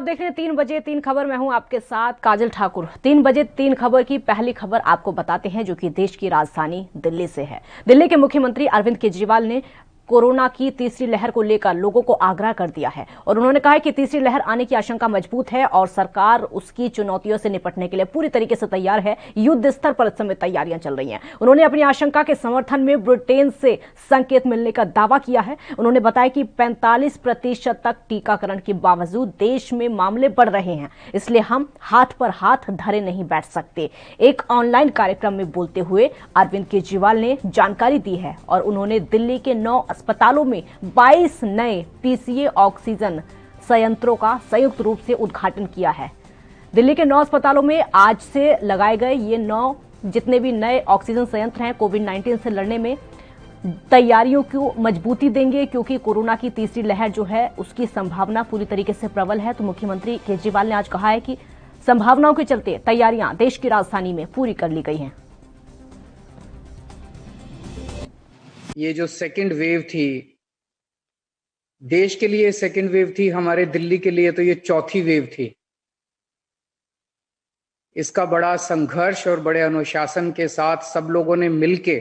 आप देख रहे हैं 3 बजे 3 खबर। मैं हूं आपके साथ काजल ठाकुर। 3 बजे 3 खबर की पहली खबर आपको बताते हैं, जो कि देश की राजधानी दिल्ली से है। दिल्ली के मुख्यमंत्री अरविंद केजरीवाल ने कोरोना की तीसरी लहर को लेकर लोगों को आगाह कर दिया है और उन्होंने कहा है कि तीसरी लहर आने की आशंका मजबूत है और सरकार उसकी चुनौतियों से निपटने के लिए पूरी तरीके से तैयार है। युद्ध स्तर पर इस समय तैयारियां चल रही हैं। उन्होंने अपनी आशंका के समर्थन में ब्रिटेन से संकेत मिलने का दावा किया है। उन्होंने बताया कि 45% तक टीकाकरण के बावजूद देश में मामले बढ़ रहे हैं, इसलिए हम हाथ पर हाथ धरे नहीं बैठ सकते। एक ऑनलाइन कार्यक्रम में बोलते हुए अरविंद केजरीवाल ने जानकारी दी है और उन्होंने दिल्ली के 9 अस्पतालों में 22 नए पीसीए ऑक्सीजन संयंत्रों का संयुक्त रूप से उद्घाटन किया है। दिल्ली के 9 अस्पतालों में आज से लगाए गए ये 9 जितने भी नए ऑक्सीजन संयंत्र हैं कोविड-19 से लड़ने में तैयारियों को मजबूती देंगे, क्योंकि कोरोना की तीसरी लहर जो है उसकी संभावना पूरी तरीके से प्रबल है। तो मुख्यमंत्री केजरीवाल ने आज कहा है कि संभावनाओं के चलते तैयारियां देश की राजधानी में पूरी कर ली गई हैं। ये जो सेकेंड वेव थी, देश के लिए सेकेंड वेव थी, हमारे दिल्ली के लिए तो ये चौथी वेव थी। इसका बड़ा संघर्ष और बड़े अनुशासन के साथ सब लोगों ने मिलके,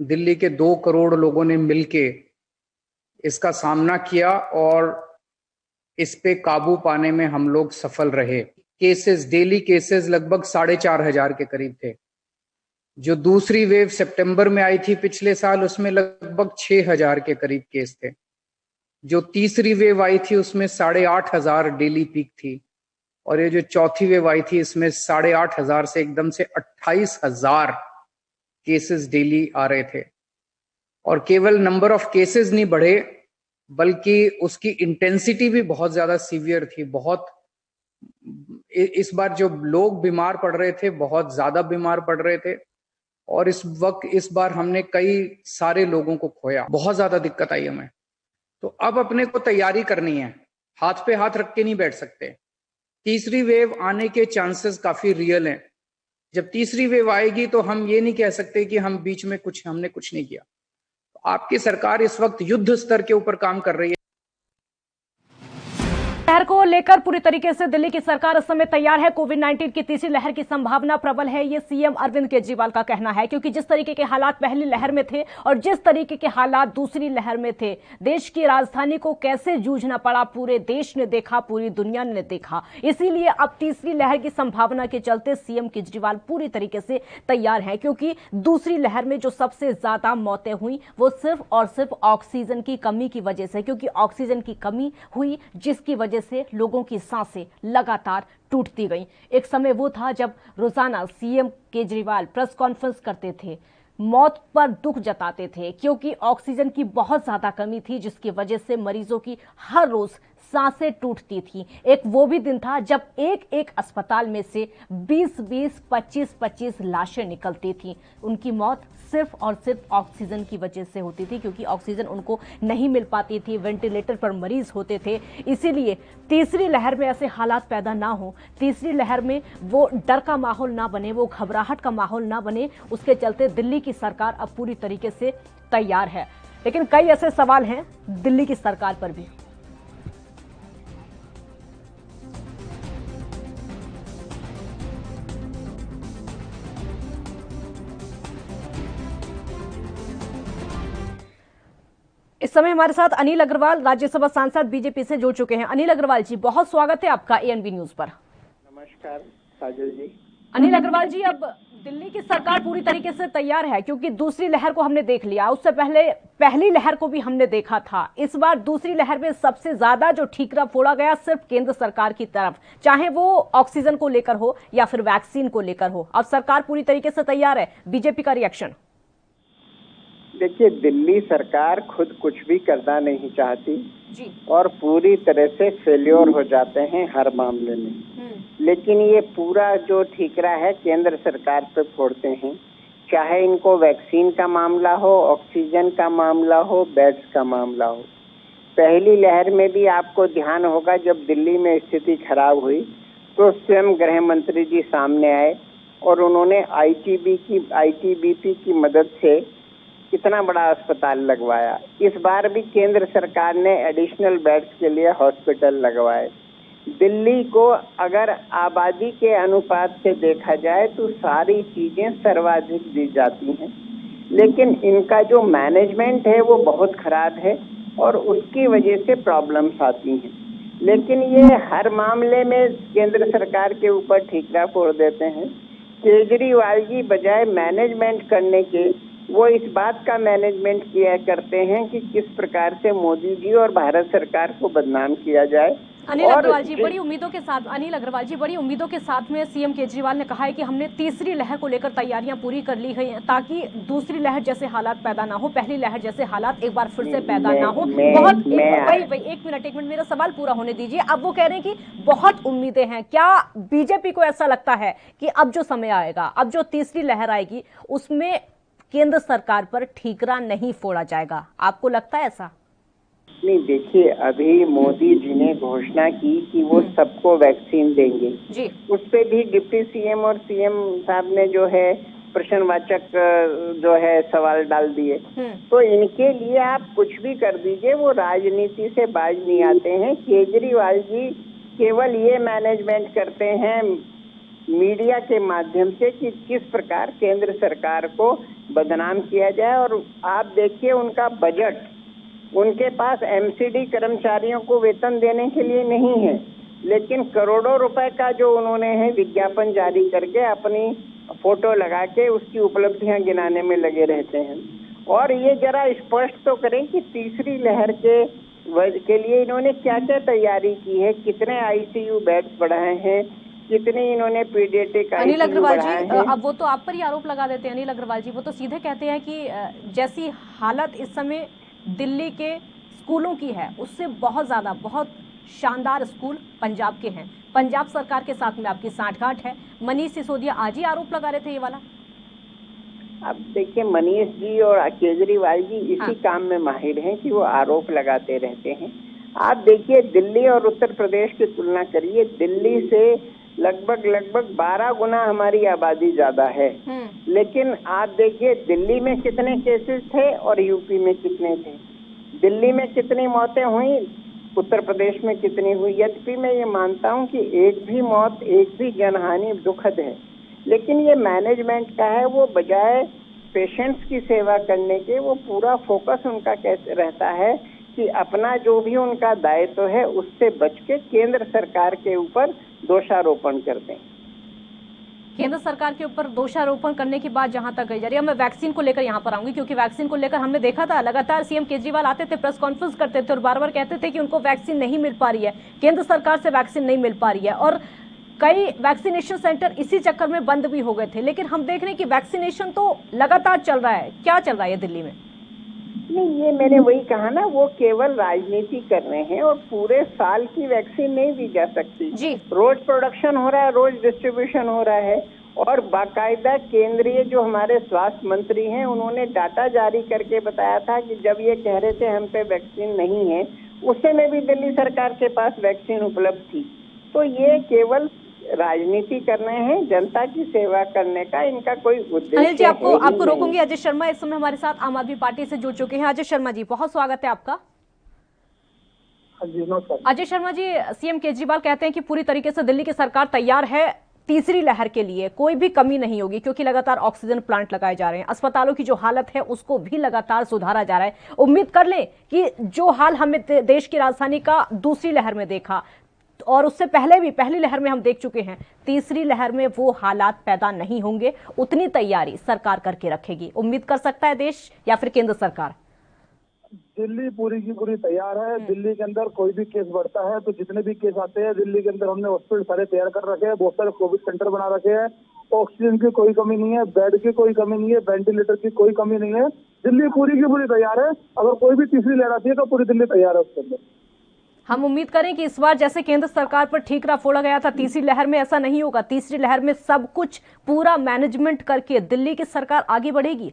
दिल्ली के 2 करोड़ लोगों ने मिलके इसका सामना किया और इस पे काबू पाने में हम लोग सफल रहे। केसेस, डेली केसेस लगभग 4,500 के करीब थे। जो दूसरी वेव सितंबर में आई थी पिछले साल, उसमें लगभग 6,000 के करीब केस थे। जो तीसरी वेव आई थी उसमें 8,500 डेली पीक थी और ये जो चौथी वेव आई थी इसमें 8,500 से एकदम से 28,000 केसेस डेली आ रहे थे। और केवल नंबर ऑफ केसेस नहीं बढ़े, बल्कि उसकी इंटेंसिटी भी बहुत ज्यादा सीवियर थी। बहुत इस बार जो लोग बीमार पड़ रहे थे बहुत ज्यादा बीमार पड़ रहे थे और इस बार हमने कई सारे लोगों को खोया। बहुत ज्यादा दिक्कत आई हमें। तो अब अपने को तैयारी करनी है, हाथ पे हाथ रख के नहीं बैठ सकते। तीसरी वेव आने के चांसेस काफी रियल हैं। जब तीसरी वेव आएगी तो हम ये नहीं कह सकते कि हम बीच में हमने कुछ नहीं किया। तो आपकी सरकार इस वक्त युद्ध स्तर के ऊपर काम कर रही है। लहर को लेकर पूरी तरीके से दिल्ली की सरकार इस समय तैयार है। कोविड-19 की तीसरी लहर की संभावना प्रबल है, ये सीएम अरविंद केजरीवाल का कहना है, क्योंकि जिस तरीके के हालात पहली लहर में थे और जिस तरीके के हालात दूसरी लहर में थे, देश की राजधानी को कैसे जूझना पड़ा पूरे देश ने देखा, पूरी दुनिया ने देखा। इसीलिए अब तीसरी लहर की संभावना के चलते सीएम केजरीवाल पूरी तरीके से तैयार हैं, क्योंकि दूसरी लहर में जो सबसे ज्यादा मौतें हुई वो सिर्फ और सिर्फ ऑक्सीजन की कमी की वजह से, क्योंकि ऑक्सीजन की कमी हुई जिसकी वजह से लोगों की सांसें लगातार टूटती गईं। एक समय वो था जब रोजाना सीएम केजरीवाल प्रेस कॉन्फ्रेंस करते थे, मौत पर दुख जताते थे, क्योंकि ऑक्सीजन की बहुत ज्यादा कमी थी, जिसकी वजह से मरीजों की हर रोज सांसें टूटती थी। एक वो भी दिन था जब एक एक अस्पताल में से 20-20, 25-25 लाशें निकलती थी। उनकी मौत सिर्फ और सिर्फ ऑक्सीजन की वजह से होती थी, क्योंकि ऑक्सीजन उनको नहीं मिल पाती थी, वेंटिलेटर पर मरीज होते थे। इसीलिए तीसरी लहर में ऐसे हालात पैदा ना हो, तीसरी लहर में वो डर का माहौल ना बने, वो घबराहट का माहौल ना बने, उसके चलते दिल्ली की सरकार अब पूरी तरीके से तैयार है। लेकिन कई ऐसे सवाल हैं दिल्ली की सरकार पर भी। इस समय हमारे साथ अनिल अग्रवाल, राज्यसभा सांसद, बीजेपी से जुड़ चुके हैं। अनिल अग्रवाल जी, बहुत स्वागत है आपका एएनबी न्यूज पर। नमस्कार काजल जी। अनिल अग्रवाल जी, अब दिल्ली की सरकार पूरी तरीके से तैयार है, क्योंकि दूसरी लहर को हमने देख लिया, उससे पहले पहली लहर को भी हमने देखा था। इस बार दूसरी लहर में सबसे ज्यादा जो ठीकरा फोड़ा गया सिर्फ केंद्र सरकार की तरफ, चाहे वो ऑक्सीजन को लेकर हो या फिर वैक्सीन को लेकर हो। अब सरकार पूरी तरीके से तैयार है, बीजेपी का रिएक्शन? देखिए, दिल्ली सरकार खुद कुछ भी करना नहीं चाहती जी। और पूरी तरह से फेल्योर हो जाते हैं हर मामले में। लेकिन ये पूरा जो ठीकरा है केंद्र सरकार पे फोड़ते हैं, चाहे इनको वैक्सीन का मामला हो, ऑक्सीजन का मामला हो, बेड्स का मामला हो। पहली लहर में भी आपको ध्यान होगा, जब दिल्ली में स्थिति खराब हुई तो स्वयं गृह मंत्री जी सामने आए और उन्होंने आईटीबीपी की मदद से कितना बड़ा अस्पताल लगवाया। इस बार भी केंद्र सरकार ने एडिशनल बेड्स के लिए हॉस्पिटल लगवाए। दिल्ली को अगर आबादी के अनुपात से देखा जाए तो सारी चीजें सर्वाधिक दी जाती हैं, लेकिन इनका जो मैनेजमेंट है वो बहुत खराब है और उसकी वजह से प्रॉब्लम्स आती हैं। लेकिन ये हर मामले में केंद्र सरकार के ऊपर ठीकरा फोड़ देते हैं। केजरीवाल जी बजाय मैनेजमेंट करने के वो इस बात का मैनेजमेंट किया करते हैं कि किस प्रकार से मोदी जी और भारत सरकार को बदनाम किया जाए। अनिल अग्रवाल जी बड़ी उम्मीदों के साथ में सीएम केजरीवाल ने कहा है कि हमने तीसरी लहर को लेकर तैयारियां पूरी कर ली हैं ताकि दूसरी लहर जैसे हालात पैदा ना हो, पहली लहर जैसे हालात एक बार फिर से पैदा ना हो। एक मिनट मेरा सवाल पूरा होने दीजिए। अब वो कह रहे हैं कि बहुत उम्मीदें हैं। क्या बीजेपी को ऐसा लगता है कि अब जो समय आएगा, अब जो तीसरी लहर आएगी, उसमें केंद्र सरकार पर ठीकरा नहीं फोड़ा जाएगा? आपको लगता है ऐसा? नहीं, देखिए, अभी मोदी जी ने घोषणा की कि वो सबको वैक्सीन देंगे जी। उस पे भी डिप्टी सीएम और सीएम साहब ने जो है प्रश्नवाचक जो है सवाल डाल दिए। तो इनके लिए आप कुछ भी कर दीजिए, वो राजनीति से बाज नहीं आते हैं। केजरीवाल जी केवल ये मैनेजमेंट करते हैं मीडिया के माध्यम से कि किस प्रकार केंद्र सरकार को बदनाम किया जाए। और आप देखिए उनका बजट, उनके पास एमसीडी कर्मचारियों को वेतन देने के लिए नहीं है, लेकिन करोड़ों रुपए का जो उन्होंने है विज्ञापन जारी करके अपनी फोटो लगा के उसकी उपलब्धियां गिनाने में लगे रहते हैं। और ये जरा स्पष्ट तो करें कि तीसरी लहर के लिए इन्होंने क्या क्या तैयारी की है, कितने आईसीयू बेड्स बढ़ाए हैं, कितने इन्होंने पीडियाट्रिक अनिल आईसीयू अग्रवाल बढ़ाए जी, हैं। अब वो तो आप पर ही आरोप लगा देते हैं। अनिल अग्रवाल जी, वो तो सीधे कहते हैं कि जैसी हालत इस समय दिल्ली के स्कूलों की है उससे बहुत शानदार स्कूल पंजाब के हैं। पंजाब सरकार के साथ में आपकी सांठगांठ है। मनीष सिसोदिया आज ही आरोप लगा रहे थे ये वाला। अब देखिए, मनीष जी और केजरीवाल जी इसी काम में माहिर हैं कि वो आरोप लगाते रहते हैं। आप देखिए, दिल्ली और उत्तर प्रदेश की तुलना करिए। दिल्ली से लगभग 12 गुना हमारी आबादी ज्यादा है, लेकिन आप देखिए दिल्ली में कितने केसेस थे और यूपी में कितने थे। दिल्ली में कितनी मौतें हुई, उत्तर प्रदेश में कितनी हुई। यद्यपि मैं ये मानता हूँ कि एक भी मौत, एक भी जनहानि दुखद है, लेकिन ये मैनेजमेंट का है। वो बजाय पेशेंट्स की सेवा करने के, वो पूरा फोकस उनका कैसे रहता है कि अपना जो भी उनका दायित्व है उससे बच के केंद्र सरकार के ऊपर दोषारोपण करते हैं। केंद्र सरकार के ऊपर दोषारोपण करने की बात जहां तक कही जा रही है, मैं वैक्सीन को लेकर यहां पर आऊंगी, क्योंकि वैक्सीन को लेकर हमने देखा था लगातार सीएम केजरीवाल आते थे, प्रेस कॉन्फ्रेंस करते थे और बार बार कहते थे कि उनको वैक्सीन नहीं मिल पा रही है, केंद्र सरकार से वैक्सीन नहीं मिल पा रही है, और कई वैक्सीनेशन सेंटर इसी चक्कर में बंद भी हो गए थे। लेकिन हम देख रहे हैं कि वैक्सीनेशन तो लगातार चल रहा है। क्या चल रहा है दिल्ली में? नहीं, ये मैंने वही कहा ना, वो केवल राजनीति कर रहे हैं और पूरे साल की वैक्सीन नहीं दी जा सकती जी। रोज प्रोडक्शन हो रहा है, रोज डिस्ट्रीब्यूशन हो रहा है। और बाकायदा केंद्रीय जो हमारे स्वास्थ्य मंत्री हैं, उन्होंने डाटा जारी करके बताया था कि जब ये कह रहे थे हम पे वैक्सीन नहीं है, उस समय भी दिल्ली सरकार के पास वैक्सीन उपलब्ध थी। तो ये केवल राजनीति कर रहे हैं, जनता की सेवा करने का इनका कोई उद्देश्य अनिल जी, आपको नहीं। रोकूंगी। अजय शर्मा इस समय हमारे साथ आम आदमी पार्टी से जुड़ चुके हैं। अजय शर्मा जी, बहुत स्वागत है आपका। अजय शर्मा जी, सीएम केजरीवाल कहते हैं कि पूरी तरीके से दिल्ली की सरकार तैयार है तीसरी लहर के लिए, कोई भी कमी नहीं होगी, क्योंकि लगातार ऑक्सीजन प्लांट लगाए जा रहे हैं, अस्पतालों की जो हालत है उसको भी लगातार सुधारा जा रहा है। उम्मीद कर लें कि जो हाल हमें देश की राजधानी का दूसरी लहर में देखा और उससे पहले भी पहली लहर में हम देख चुके हैं, तीसरी लहर में वो हालात पैदा नहीं होंगे। उतनी तैयारी सरकार करके रखेगी, उम्मीद कर सकता है देश या फिर केंद्र सरकार? दिल्ली पूरी की पूरी तैयार है। दिल्ली के अंदर कोई भी केस बढ़ता है तो जितने भी केस आते हैं, दिल्ली के अंदर हमने हॉस्पिटल सारे तैयार कर रखे हैं, बहुत सारे कोविड सेंटर बना रखे हैं। ऑक्सीजन की कोई कमी नहीं है, बेड की कोई कमी नहीं है, वेंटिलेटर की कोई कमी नहीं है। दिल्ली पूरी की पूरी तैयार है। अगर कोई भी तीसरी लहर आती है तो पूरी दिल्ली तैयार है उसके अंदर। हम उम्मीद करें कि इस बार जैसे केंद्र सरकार पर ठीकरा फोड़ा गया था, तीसरी लहर में ऐसा नहीं होगा। तीसरी लहर में सब कुछ पूरा मैनेजमेंट करके दिल्ली की सरकार आगे बढ़ेगी।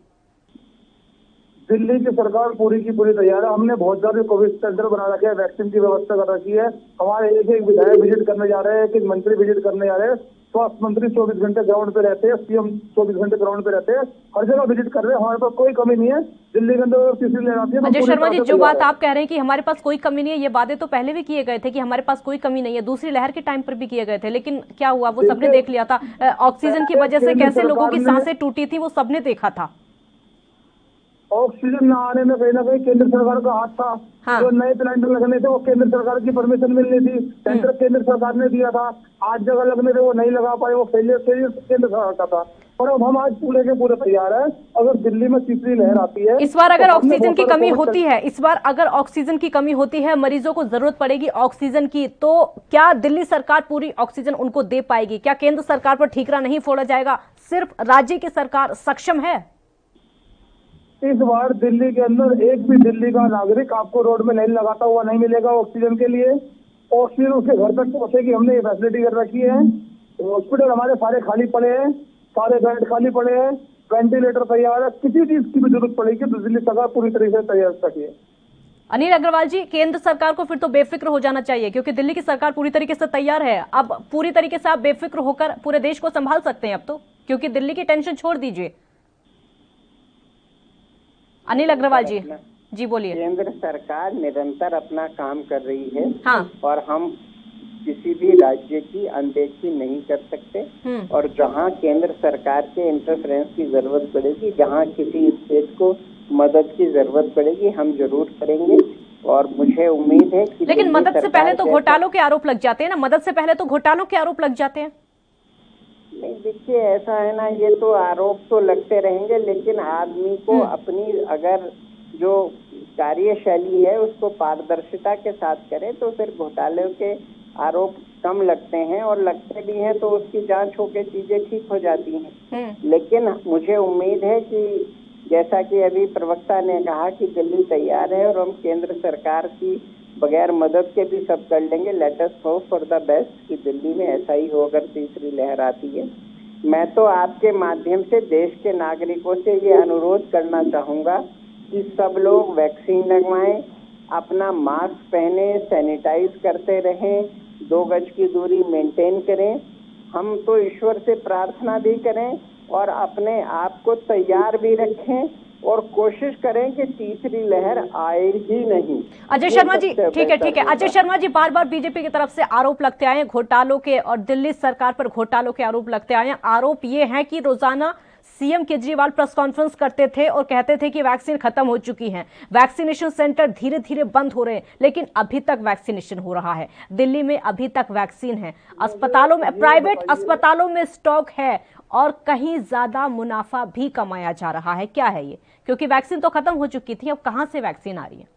दिल्ली की सरकार पूरी की पूरी तैयार है। हमने बहुत सारे कोविड सेंटर बना रखे हैं, वैक्सीन की व्यवस्था कर रखी है। हमारे एक विधायक विजिट करने जा रहे हैं, एक मंत्री विजिट करने जा रहे हैं। स्वास्थ्य मंत्री 24 घंटे ग्राउंड पे रहते हैं, सीएम 24 घंटे ग्राउंड पे रहते हैं, हर जगह विजिट कर रहे हैं। हमारे पास कोई कमी नहीं है। दिल्ली के अंदर तीसरी लहर आती है। अजय शर्मा जी, जो बात आप कह रहे हैं कि हमारे पास कोई कमी नहीं है, ये वादे तो पहले भी किए गए थे कि हमारे पास कोई कमी नहीं है, दूसरी लहर के टाइम पर भी किए गए थे, लेकिन क्या हुआ वो सबने देख लिया था। ऑक्सीजन की वजह से कैसे लोगों की सांसें टूटी थी वो सबने देखा था। ऑक्सीजन न आने में कहीं ना कहीं केंद्र सरकार का हाथ था। हाँ। जो नए प्लांट लगने थे वो केंद्र सरकार की परमिशन मिलनी थी, टेंडर केंद्र सरकार ने दिया था। 8 जगह लगने थे, वो नहीं लगा पाए, वो फेलियर केंद्र सरकार का था। और अब हम आज पूरे के पूरे तैयार है। अगर दिल्ली में तीसरी लहर आती है, इस बार अगर ऑक्सीजन की कमी होती है, इस बार अगर ऑक्सीजन की कमी होती है, मरीजों को जरूरत पड़ेगी ऑक्सीजन की, तो क्या दिल्ली सरकार पूरी ऑक्सीजन उनको दे पाएगी? क्या केंद्र सरकार पर ठीकरा नहीं फोड़ा जाएगा? सिर्फ राज्य की सरकार सक्षम है? इस बार दिल्ली के अंदर एक भी दिल्ली का नागरिक आपको रोड में लाइन लगाता हुआ नहीं मिलेगा ऑक्सीजन के लिए। ऑक्सीजन उसके घर तक पहुंचेगी। हमने ये फैसिलिटी कर रखी है। हॉस्पिटल हमारे सारे खाली पड़े हैं, सारे बेड खाली पड़े हैं, वेंटिलेटर तैयार है। किसी चीज की भी जरूरत पड़ेगी तो दिल्ली सरकार पूरी तरीके से तैयार रखी है। अनिल अग्रवाल जी, केंद्र सरकार को फिर तो बेफिक्र हो जाना चाहिए, क्योंकि दिल्ली की सरकार पूरी तरीके से तैयार है। अब पूरी तरीके से आप बेफिक्र होकर पूरे देश को संभाल सकते हैं अब तो, क्योंकि दिल्ली की टेंशन छोड़ दीजिए। अनिल अग्रवाल जी, जी बोलिए। केंद्र सरकार निरंतर अपना काम कर रही है। हाँ। और हम किसी भी राज्य की अनदेखी नहीं कर सकते। और जहां केंद्र सरकार के इंटरफेरेंस की जरूरत पड़ेगी, जहां किसी स्टेट को मदद की जरूरत पड़ेगी, हम जरूर करेंगे। और मुझे उम्मीद है कि लेकिन मदद से पहले तो घोटालों के आरोप लग जाते हैं ना, मदद से पहले तो घोटालों के आरोप लग जाते हैं। नहीं, देखिए ऐसा है ना, ये तो आरोप तो लगते रहेंगे, लेकिन आदमी को अपनी अगर जो कार्यशैली है उसको पारदर्शिता के साथ करे तो फिर घोटाले के आरोप कम लगते हैं, और लगते भी हैं तो उसकी जांच होकर चीजें ठीक हो जाती हैं। लेकिन मुझे उम्मीद है कि जैसा कि अभी प्रवक्ता ने कहा कि दिल्ली तैयार है और हम केंद्र सरकार की बगैर मदद के भी सब कर लेंगे। Let us hope for the best कि दिल्ली में ऐसा ही हो अगर तीसरी लहर आती है। मैं तो आपके माध्यम से देश के नागरिकों से ये अनुरोध करना चाहूंगा कि सब लोग वैक्सीन लगवाएं, अपना मास्क पहने, सैनिटाइज करते रहें, 2 गज की दूरी मेंटेन करें। हम तो ईश्वर से प्रार्थना भी करें और अपने आप को तैयार भी रखें और कोशिश करें कि तीसरी लहर आए ही नहीं। अजय शर्मा जी, ठीक है। अजय शर्मा जी, बार बार बीजेपी की तरफ से आरोप लगते आए घोटालों के, और दिल्ली सरकार पर घोटालों के आरोप लगते आए हैं। आरोप ये है कि रोजाना सीएम केजरीवाल प्रेस कॉन्फ्रेंस करते थे और कहते थे कि वैक्सीन खत्म हो चुकी है, वैक्सीनेशन सेंटर धीरे धीरे बंद हो रहे हैं, लेकिन अभी तक वैक्सीनेशन हो रहा है। दिल्ली में अभी तक वैक्सीन है, अस्पतालों में, प्राइवेट अस्पतालों में स्टॉक है, और कहीं ज्यादा मुनाफा भी कमाया जा रहा है। क्या है ये? क्योंकि वैक्सीन तो खत्म हो चुकी थी, अब कहां से वैक्सीन आ रही है?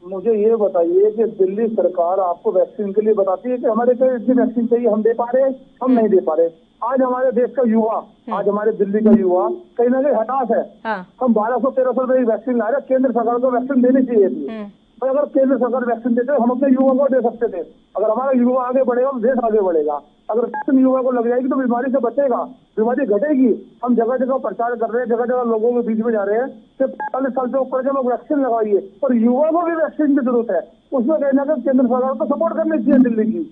मुझे ये बताइए कि दिल्ली सरकार आपको वैक्सीन के लिए बताती है कि हमारे को इतनी वैक्सीन चाहिए, हम दे पा रहे, हम नहीं दे पा रहे। आज हमारे देश का युवा, आज हमारे दिल्ली का युवा कहीं ना कहीं हताश है। हाँ। हम 1200-1300 रुपए की वैक्सीन ला रहे, केंद्र सरकार को वैक्सीन देनी चाहिए थी। और अगर केंद्र सरकार वैक्सीन देते हम अपने युवा को दे सकते थे। अगर हमारा युवा आगे बढ़ेगा तो देश आगे बढ़ेगा। अगर वैक्सीन युवा को लग जाएगी तो बीमारी से बचेगा, बीमारी घटेगी। हम जगह जगह प्रचार कर रहे हैं, जगह जगह लोगों के बीच में जा रहे हैं कि 45 साल से ऊपर के लोग वैक्सीन लगाइए, और युवा को भी वैक्सीन की जरूरत है। उसमें कहीं ना कहीं केंद्र सरकार को सपोर्ट करनी चाहिए दिल्ली की।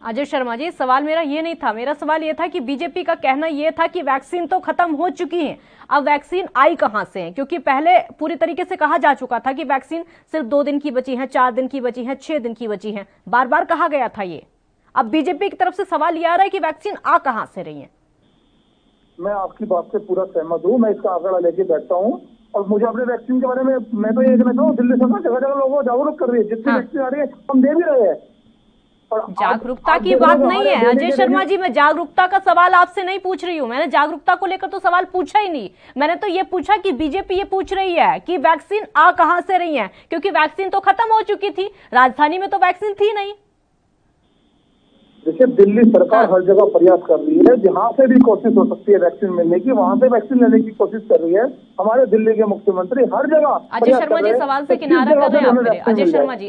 अजय शर्मा जी, सवाल मेरा ये नहीं था, मेरा सवाल ये था कि बीजेपी का कहना ये था कि वैक्सीन तो खत्म हो चुकी है, अब वैक्सीन आई कहां से है? क्योंकि पहले पूरी तरीके से कहा जा चुका था कि वैक्सीन सिर्फ 2 दिन की बची है, 4 दिन की बची है, 6 दिन की बची है, बार बार कहा गया था ये। अब बीजेपी की तरफ से सवाल ये आ रहा है कि वैक्सीन आ कहां से रही है? मैं आपकी बात से पूरा सहमत हूँ, मैं इसका आंकड़ा लेके बैठता हूँ। और मुझे अपने वैक्सीन के बारे में मैं तो ये कहना चाहूँ, दिल्ली सरकार जगह जगह लोगों को जागरूक कर रही है। जितनी वैक्सीन आ रही है हम दे भी रहे हैं। जागरूकता की बात नहीं है अजय शर्मा जी, मैं जागरूकता का सवाल आपसे नहीं पूछ रही हूँ। मैंने जागरूकता को लेकर तो सवाल पूछा ही नहीं। मैंने तो ये पूछा कि बीजेपी ये पूछ रही है कि वैक्सीन आ कहां से रही है, क्योंकि वैक्सीन तो खत्म हो चुकी थी, राजधानी में तो वैक्सीन थी नहीं। देखिए, दिल्ली सरकार हर जगह प्रयास कर रही है, जहां से भी कोशिश हो सकती है वैक्सीन मिलने की, वहां से वैक्सीन लेने की कोशिश कर रही है। हमारे दिल्ली के मुख्यमंत्री हर जगह। अजय शर्मा जी, सवाल से किनारा कर रहे हैं आप मेरे।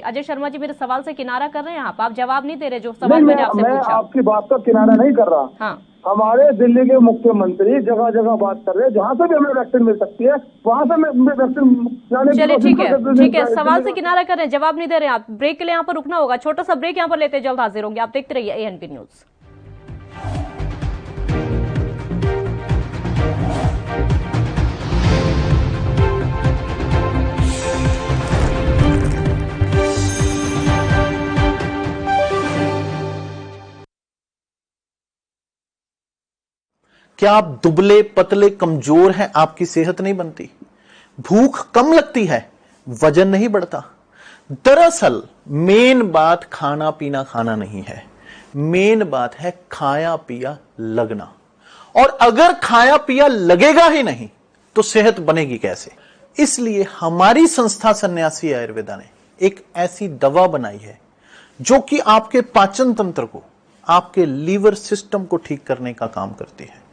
अजय शर्मा जी मेरे सवाल से किनारा कर रहे हैं आप जवाब नहीं दे रहे जो सवाल मैंने आपसे पूछा। मैं आपकी बात का किनारा नहीं कर रहा। हाँ। हमारे दिल्ली के मुख्यमंत्री जगह जगह बात कर रहे हैं, जहां से भी हमें वैक्सीन मिल सकती है वहां से वैक्सीन लाने की कोशिश। ठीक है, सवाल से किनारा कर रहे हैं, जवाब नहीं दे रहे हैं आप। ब्रेक के लिए यहाँ पर रुकना होगा, छोटा सा ब्रेक यहाँ पर लेते जल्द हाजिर होंगे। आप देखते रहिए ANP न्यूज। क्या आप दुबले पतले कमजोर हैं, आपकी सेहत नहीं बनती? भूख कम लगती है, वजन नहीं बढ़ता? दरअसल मेन बात खाना पीना खाना नहीं है, मेन बात है खाया पिया लगना। और अगर खाया पिया लगेगा ही नहीं तो सेहत बनेगी कैसे? इसलिए हमारी संस्था सन्यासी आयुर्वेदा ने एक ऐसी दवा बनाई है जो कि आपके पाचन तंत्र को, आपके लीवर सिस्टम को ठीक करने का काम करती है,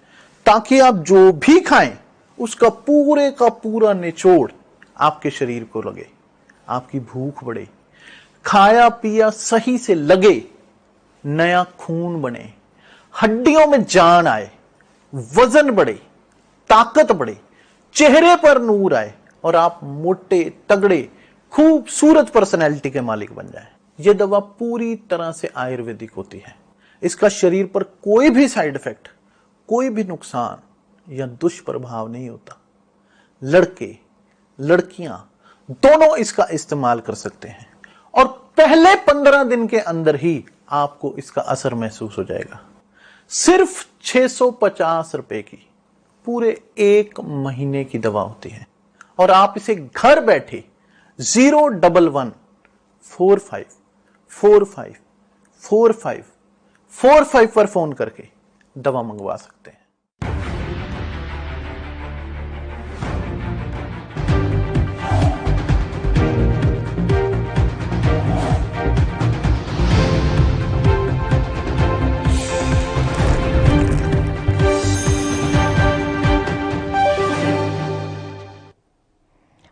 ताकि आप जो भी खाएं उसका पूरे का पूरा निचोड़ आपके शरीर को लगे, आपकी भूख बढ़े, खाया पिया सही से लगे, नया खून बने, हड्डियों में जान आए, वजन बढ़े, ताकत बढ़े, चेहरे पर नूर आए और आप मोटे तगड़े खूबसूरत पर्सनैलिटी के मालिक बन जाएं। यह दवा पूरी तरह से आयुर्वेदिक होती है। इसका शरीर पर कोई भी साइड इफेक्ट, कोई भी नुकसान या दुष्प्रभाव नहीं होता। लड़के लड़कियां दोनों इसका इस्तेमाल कर सकते हैं और पहले 15 दिन के अंदर ही आपको इसका असर महसूस हो जाएगा। सिर्फ 650 रुपए की पूरे 1 महीने की दवा होती है और आप इसे घर बैठे 01145454545 पर फोन करके दवा मंगवा सकते हैं।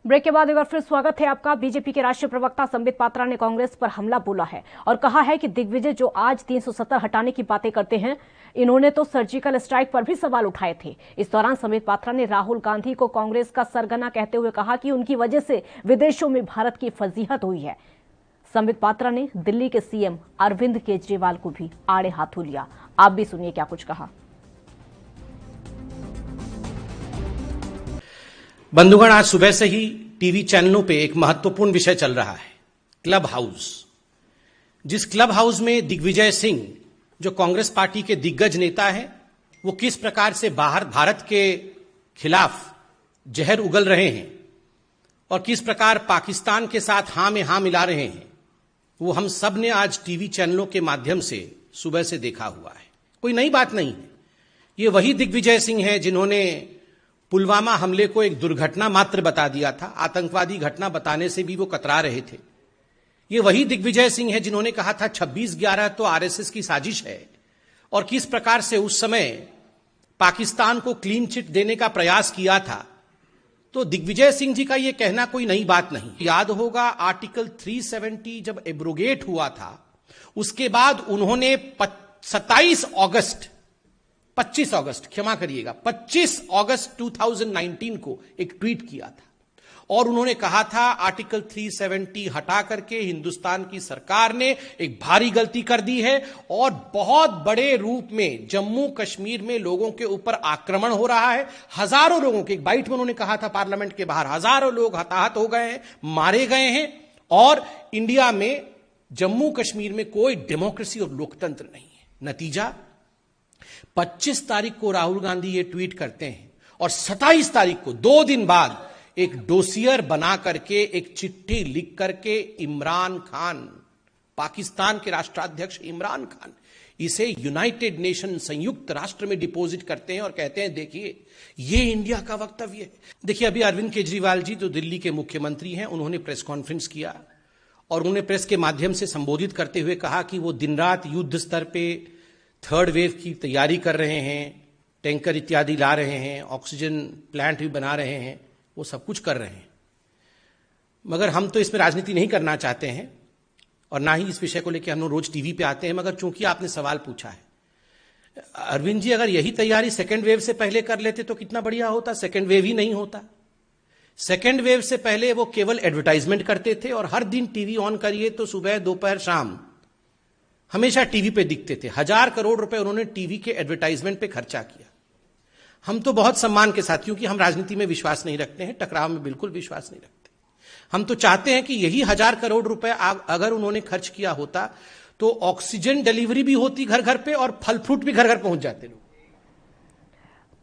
ब्रेक के बाद एक बार फिर स्वागत है आपका। बीजेपी के राष्ट्रीय प्रवक्ता संबित पात्रा ने कांग्रेस पर हमला बोला है और कहा है कि दिग्विजय जो आज 370 हटाने की बातें करते हैं, इन्होंने तो सर्जिकल स्ट्राइक पर भी सवाल उठाए थे। इस दौरान संबित पात्रा ने राहुल गांधी को कांग्रेस का सरगना कहते हुए कहा कि उनकी वजह से विदेशों में भारत की फजीहत हुई है। संबित पात्रा ने दिल्ली के सीएम अरविंद केजरीवाल को भी आड़े हाथों लिया। आप भी सुनिए क्या कुछ कहा। बंधुगण, आज सुबह से ही टीवी चैनलों पे एक महत्वपूर्ण विषय चल रहा है, क्लब हाउस। जिस क्लब हाउस में दिग्विजय सिंह, जो कांग्रेस पार्टी के दिग्गज नेता हैं, वो किस प्रकार से बाहर भारत के खिलाफ जहर उगल रहे हैं और किस प्रकार पाकिस्तान के साथ हां में हां मिला रहे हैं, वो हम सब ने आज टीवी चैनलों के माध्यम से सुबह से देखा हुआ है। कोई नई बात नहीं है। ये वही दिग्विजय सिंह है जिन्होंने पुलवामा हमले को एक दुर्घटना मात्र बता दिया था। आतंकवादी घटना बताने से भी वो कतरा रहे थे। ये वही दिग्विजय सिंह है जिन्होंने कहा था 26/11 तो आरएसएस की साजिश है और किस प्रकार से उस समय पाकिस्तान को क्लीन चिट देने का प्रयास किया था। तो दिग्विजय सिंह जी का यह कहना कोई नई बात नहीं। याद होगा आर्टिकल 370 जब एब्रोगेट हुआ था, उसके बाद उन्होंने 25 अगस्त 2019 को एक ट्वीट किया था और उन्होंने कहा था आर्टिकल 370 हटा करके हिंदुस्तान की सरकार ने एक भारी गलती कर दी है और बहुत बड़े रूप में जम्मू कश्मीर में लोगों के ऊपर आक्रमण हो रहा है। हजारों लोगों के, एक बाइट में उन्होंने कहा था पार्लियामेंट के बाहर, हजारों लोग हताहत हो गए हैं, मारे गए हैं और इंडिया में जम्मू कश्मीर में कोई डेमोक्रेसी और लोकतंत्र नहीं है। नतीजा 25 तारीख को राहुल गांधी ये ट्वीट करते हैं और 27 तारीख को 2 दिन बाद एक डोसियर बना करके, एक चिट्ठी लिख करके इमरान खान, पाकिस्तान के राष्ट्राध्यक्ष इमरान खान, इसे यूनाइटेड नेशन, संयुक्त राष्ट्र में डिपॉजिट करते हैं और कहते हैं देखिए ये इंडिया का वक्तव्य है। देखिए अभी अरविंद केजरीवाल जी जो दिल्ली के मुख्यमंत्री हैं, उन्होंने प्रेस कॉन्फ्रेंस किया और उन्होंने प्रेस के माध्यम से संबोधित करते हुए कहा कि वो दिन रात युद्ध स्तर पे 3rd वेव की तैयारी कर रहे हैं, टैंकर इत्यादि ला रहे हैं, ऑक्सीजन प्लांट भी बना रहे हैं, वो सब कुछ कर रहे हैं। मगर हम तो इसमें राजनीति नहीं करना चाहते हैं और ना ही इस विषय को लेकर हम लोग रोज टीवी पे आते हैं। मगर चूंकि आपने सवाल पूछा है, अरविंद जी अगर यही तैयारी 2nd वेव से पहले कर लेते तो कितना बढ़िया होता। 2nd वेव ही नहीं होता। 2nd वेव से पहले वो केवल एडवर्टाइजमेंट करते थे और हर दिन टीवी ऑन करिए तो सुबह, दोपहर, शाम हमेशा टीवी पे दिखते थे। 1000 करोड़ रुपए उन्होंने टीवी के एडवर्टाइजमेंट पे खर्चा किया। हम तो बहुत सम्मान के साथ, क्योंकि हम राजनीति में विश्वास नहीं रखते हैं, टकराव में बिल्कुल विश्वास नहीं रखते। हम तो चाहते हैं कि यही 1000 करोड़ रुपए अगर उन्होंने खर्च किया होता तो ऑक्सीजन डिलीवरी भी होती घर घर पे और फल फ्रूट भी घर घर पहुंच जाते लोग।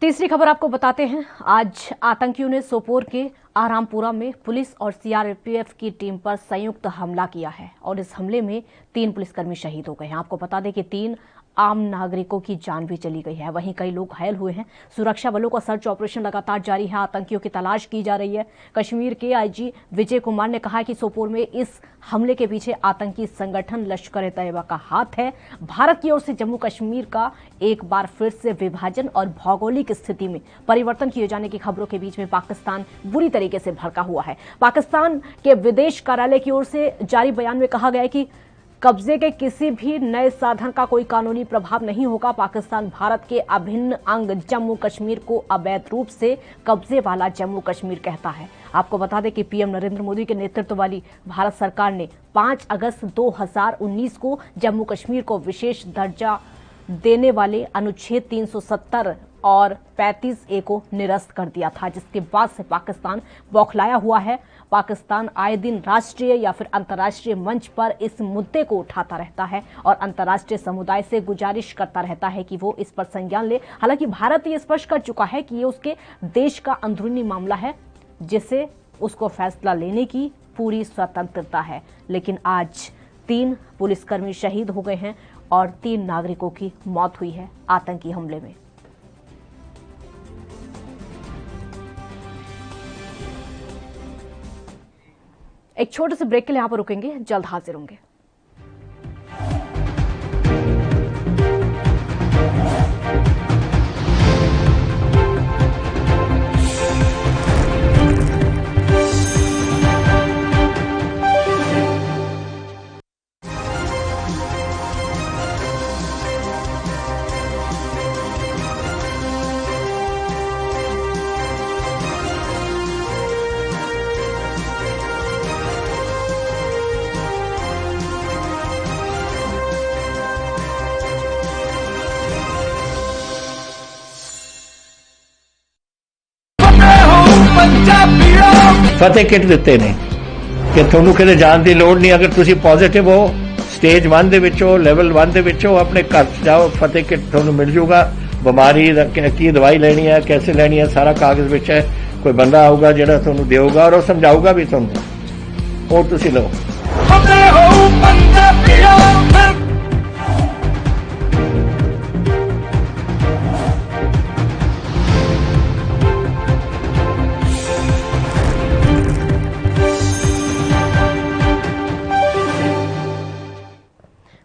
तीसरी खबर आपको बताते हैं। आज आतंकियों ने सोपोर के आरामपुरा में पुलिस और सीआरपीएफ की टीम पर संयुक्त हमला किया है और इस हमले में 3 पुलिसकर्मी शहीद हो गए हैं। आपको बता दें कि 3 आम नागरिकों की जान भी चली गई है, वहीं कई लोग घायल हुए हैं। सुरक्षा बलों का सर्च ऑपरेशन लगातार जारी है, आतंकियों की तलाश की जा रही है। कश्मीर के आईजी विजय कुमार ने कहा कि सोपोर में इस हमले के पीछे आतंकी संगठन लश्कर-ए-तैयबा का हाथ है। भारत की ओर से जम्मू कश्मीर का एक बार फिर से विभाजन और भौगोलिक स्थिति में परिवर्तन किए जाने की खबरों के बीच में पाकिस्तान बुरी तरीके से भड़का हुआ है। पाकिस्तान के विदेश कार्यालय की ओर से जारी बयान में कहा गया है कि कब्जे के किसी भी नए साधन का कोई कानूनी प्रभाव नहीं होगा। पाकिस्तान भारत के अभिन्न अंग जम्मू कश्मीर को अवैध रूप से कब्जे वाला जम्मू कश्मीर कहता है। आपको बता दें कि पीएम नरेंद्र मोदी के नेतृत्व वाली भारत सरकार ने 5 अगस्त 2019 को जम्मू कश्मीर को विशेष दर्जा देने वाले अनुच्छेद 370 और 35A को निरस्त कर दिया था, जिसके बाद से पाकिस्तान बौखलाया हुआ है। पाकिस्तान आए दिन राष्ट्रीय या फिर अंतर्राष्ट्रीय मंच पर इस मुद्दे को उठाता रहता है और अंतर्राष्ट्रीय समुदाय से गुजारिश करता रहता है कि वो इस पर संज्ञान ले। हालांकि भारत ये स्पष्ट कर चुका है कि ये उसके देश का अंदरूनी मामला है, जिसे उसको फैसला लेने की पूरी स्वतंत्रता है। लेकिन आज 3 पुलिसकर्मी शहीद हो गए हैं और 3 नागरिकों की मौत हुई है आतंकी हमले में। एक छोटे से ब्रेक के लिए यहां पर रुकेंगे, जल्द हाजिर होंगे। फतेह किट ਦਿੱਤੇ ਨੇ ਕਿ ਤੁਹਾਨੂੰ ਕਿਤੇ ਜਾਣ ਦੀ ਲੋੜ ਨਹੀਂ। ਅਗਰ ਤੁਸੀਂ ਪੋਜ਼ਿਟਿਵ ਹੋ, ਸਟੇਜ 1 ਦੇ ਵਿੱਚ ਹੋ, ਲੈਵਲ 1 ਦੇ ਵਿੱਚ ਹੋ, ਆਪਣੇ ਘਰ ਜਾਓ, ਫਤਿਹ ਕਿਟ ਤੁਹਾਨੂੰ ਮਿਲ ਜੂਗਾ। ਬਿਮਾਰੀ ਦਾ ਕੀ ਦਵਾਈ ਲੈਣੀ ਹੈ, कैसे ਲੈਣੀ ਹੈ, ਸਾਰਾ ਕਾਗਜ਼ ਵਿੱਚ ਹੈ। ਕੋਈ ਬੰਦਾ ਆਊਗਾ ਜਿਹੜਾ ਤੁਹਾਨੂੰ ਦੇਊਗਾ ਔਰ ਉਹ ਸਮਝਾਊਗਾ ਵੀ ਤੁਹਾਨੂੰ, ਉਹ ਤੁਸੀਂ ਲਓ।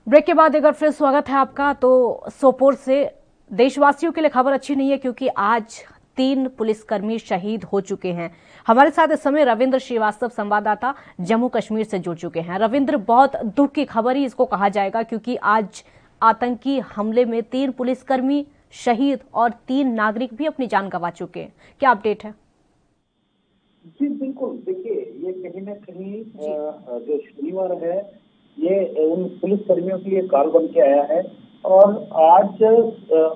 ब्रेक के बाद एक बार फिर स्वागत है आपका। तो सोपोर से देशवासियों के लिए खबर अच्छी नहीं है, क्योंकि आज 3 पुलिसकर्मी शहीद हो चुके हैं। हमारे साथ इस समय रविंद्र श्रीवास्तव संवाददाता जम्मू कश्मीर से जुड़ चुके हैं। रविंद्र, बहुत दुख की खबर ही इसको कहा जाएगा, क्योंकि आज आतंकी हमले में 3 पुलिसकर्मी शहीद और 3 नागरिक भी अपनी जान गंवा चुके हैं। क्या अपडेट है? जी बिल्कुल, देखिए ये कहीं न कहीं जो शनिवार है ये उन पुलिस कर्मियों के लिए काल बन के आया है। और आज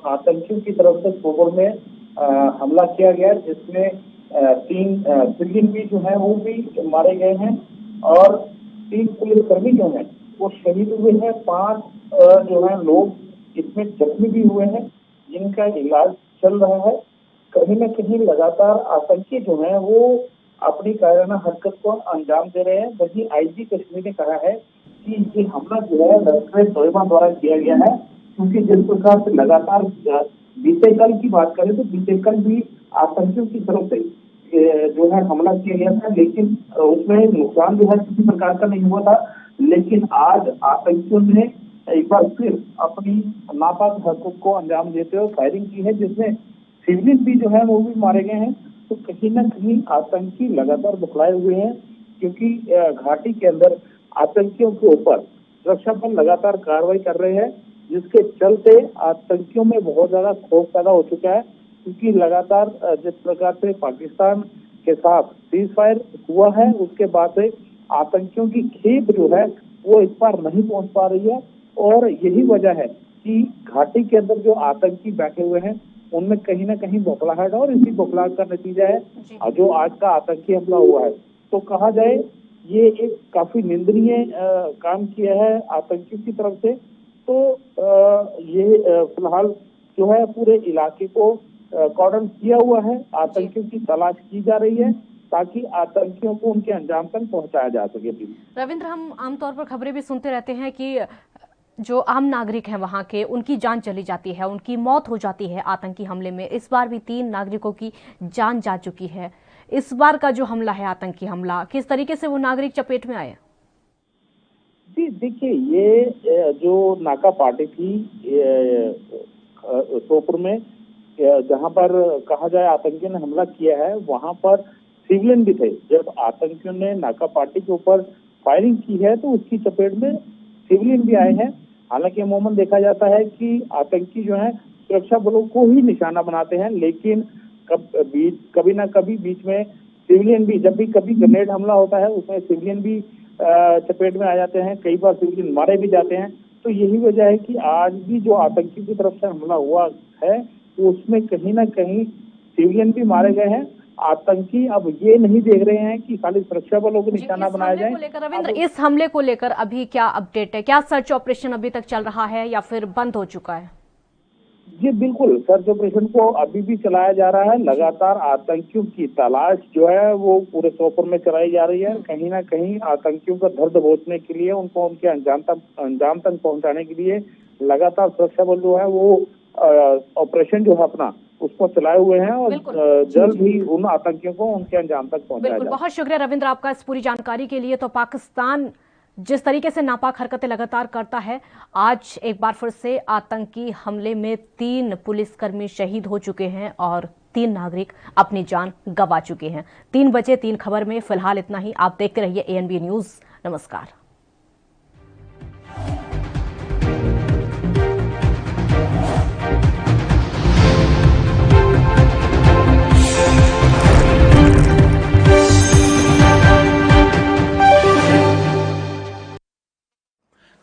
आतंकियों की तरफ से सोपोर में हमला किया गया, जिसमें 3 सिविलियन भी जो है वो भी मारे गए हैं और 3 पुलिसकर्मी जो हैं वो शहीद हुए हैं। 5 जो है लोग इसमें जख्मी भी हुए हैं, जिनका इलाज चल रहा है। कहीं न कहीं लगातार आतंकी जो है वो अपनी कायराना हरकत को अंजाम दे रहे हैं। वहीं आईजी कश्मीर ने कहा है कि ये हमला जो है लश्कर-ए-तैयबा द्वारा किया गया है, क्योंकि जिस प्रकार से लगातार बीते कल की बात करें तो बीते कल भी आतंकियों की तरफ से जो है हमला किया गया था, लेकिन उसमें नुकसान जो है किसी प्रकार का नहीं हुआ था। लेकिन आज आतंकियों ने एक बार फिर अपनी नापाक हरकत को अंजाम देते हुए फायरिंग की है, जिसमें सिविलियन भी जो है वो भी मारे गए हैं। तो कहीं न कहीं आतंकी लगातार बुखलाए हुए हैं, क्योंकि घाटी के अंदर आतंकियों के ऊपर सुरक्षा बल लगातार कार्रवाई कर रहे हैं, जिसके चलते आतंकियों में बहुत ज्यादा खौफ पैदा हो चुका है। क्योंकि लगातार जिस प्रकार से पाकिस्तान के साथ सीज फायर हुआ है, उसके बाद से आतंकियों की खेप जो है वो इस पार नहीं पहुंच पा रही है। और यही वजह है कि घाटी के अंदर जो आतंकी बैठे हुए हैं उनमें कहीं ना कहीं बौखलाहट है, और इसी बौखलाहट का नतीजा है जो आज का आतंकी हमला हुआ है। तो कहा जाए ये एक काफी निंदनीय काम किया है आतंकियों की तरफ से। तो ये फिलहाल जो है पूरे इलाके को कॉर्डन किया हुआ है, आतंकियों की तलाश की जा रही है ताकि आतंकियों को उनके अंजाम तक पहुंचाया जा सके। रविंद्र, हम आमतौर पर खबरें भी सुनते रहते हैं कि जो आम नागरिक हैं वहां के, उनकी जान चली जाती है, उनकी मौत हो जाती है आतंकी हमले में। इस बार भी 3 नागरिकों की जान जा चुकी है। इस बार का जो हमला है, आतंकी हमला, किस तरीके से वो नागरिक चपेट में आए? जी देखिए, ये जो नाका पार्टी थी सोपुर में, जहां पर कहा जाए आतंकियों ने हमला किया है, वहां पर सिविलियन भी थे। जब आतंकियों ने नाका पार्टी के ऊपर फायरिंग की है तो उसकी चपेट में सिविलियन भी आए हैं। हालांकि अमूमन देखा जाता है कि आतंकी जो है सुरक्षा बलों को ही निशाना बनाते हैं, लेकिन कभी ना कभी बीच में सिविलियन भी, जब भी कभी ग्रेनेड हमला होता है उसमें सिविलियन भी चपेट में आ जाते हैं, कई बार सिविलियन मारे भी जाते हैं। तो यही वजह है कि आज भी जो आतंकी की तरफ से हमला हुआ है तो उसमें कहीं ना कहीं सिविलियन भी मारे गए हैं। आतंकी अब ये नहीं देख रहे हैं कि खाली सुरक्षा बलों को निशाना बनाया जाए। रविंद्र, इस हमले को लेकर अभी क्या अपडेट है? क्या सर्च ऑपरेशन अभी तक चल रहा है या फिर बंद हो चुका है? जी बिल्कुल, सर्च ऑपरेशन को अभी भी चलाया जा रहा है। लगातार आतंकियों की तलाश जो है वो पूरे सोपुर में चलाई जा रही है। कहीं ना कहीं आतंकियों का दर्द दबोचने के लिए, उनको उनके अंजाम तक पहुंचाने के लिए लगातार सुरक्षा बल जो है वो ऑपरेशन जो है अपना उसको चलाए हुए हैं और जल्द ही उन आतंकियों को उनके अंजाम तक पहुंचाया जाए। बहुत शुक्रिया रविंद्र आपका इस पूरी जानकारी के लिए। तो पाकिस्तान जिस तरीके से नापाक हरकतें लगातार करता है, आज एक बार फिर से आतंकी हमले में 3 पुलिसकर्मी शहीद हो चुके हैं और 3 नागरिक अपनी जान गंवा चुके हैं। 3 बजे 3 खबर में फिलहाल इतना ही। आप देखते रहिए ANB न्यूज। नमस्कार।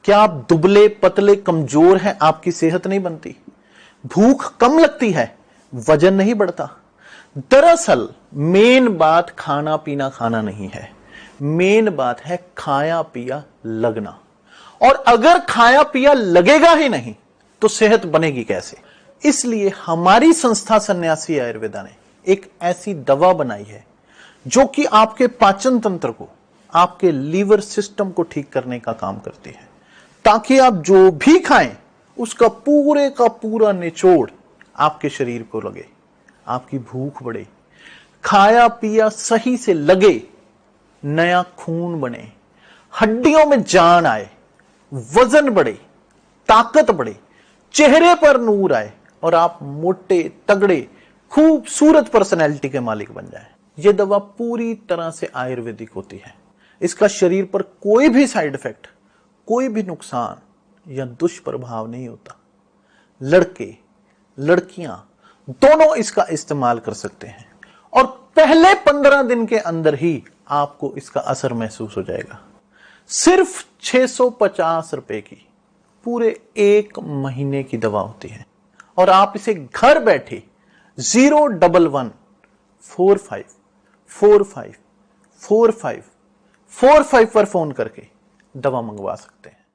क्या आप दुबले पतले कमजोर हैं, आपकी सेहत नहीं बनती? भूख कम लगती है, वजन नहीं बढ़ता? दरअसल मेन बात खाना पीना खाना नहीं है, मेन बात है खाया पिया लगना। और अगर खाया पिया लगेगा ही नहीं तो सेहत बनेगी कैसे? इसलिए हमारी संस्था सन्यासी आयुर्वेदा ने एक ऐसी दवा बनाई है जो कि आपके पाचन तंत्र को, आपके लीवर सिस्टम को ठीक करने का काम करती है, ताकि आप जो भी खाएं उसका पूरे का पूरा निचोड़ आपके शरीर को लगे, आपकी भूख बढ़े, खाया पिया सही से लगे, नया खून बने, हड्डियों में जान आए, वजन बढ़े, ताकत बढ़े, चेहरे पर नूर आए और आप मोटे तगड़े खूबसूरत पर्सनैलिटी के मालिक बन जाएं। यह दवा पूरी तरह से आयुर्वेदिक होती है। इसका शरीर पर कोई भी साइड इफेक्ट, कोई भी नुकसान या दुष्प्रभाव नहीं होता। लड़के लड़कियां दोनों इसका इस्तेमाल कर सकते हैं और पहले 15 दिन के अंदर ही आपको इसका असर महसूस हो जाएगा। सिर्फ 650 रुपए की पूरे 1 महीने की दवा होती है और आप इसे घर बैठे 01145454545 पर फोन करके दवा मंगवा सकते हैं।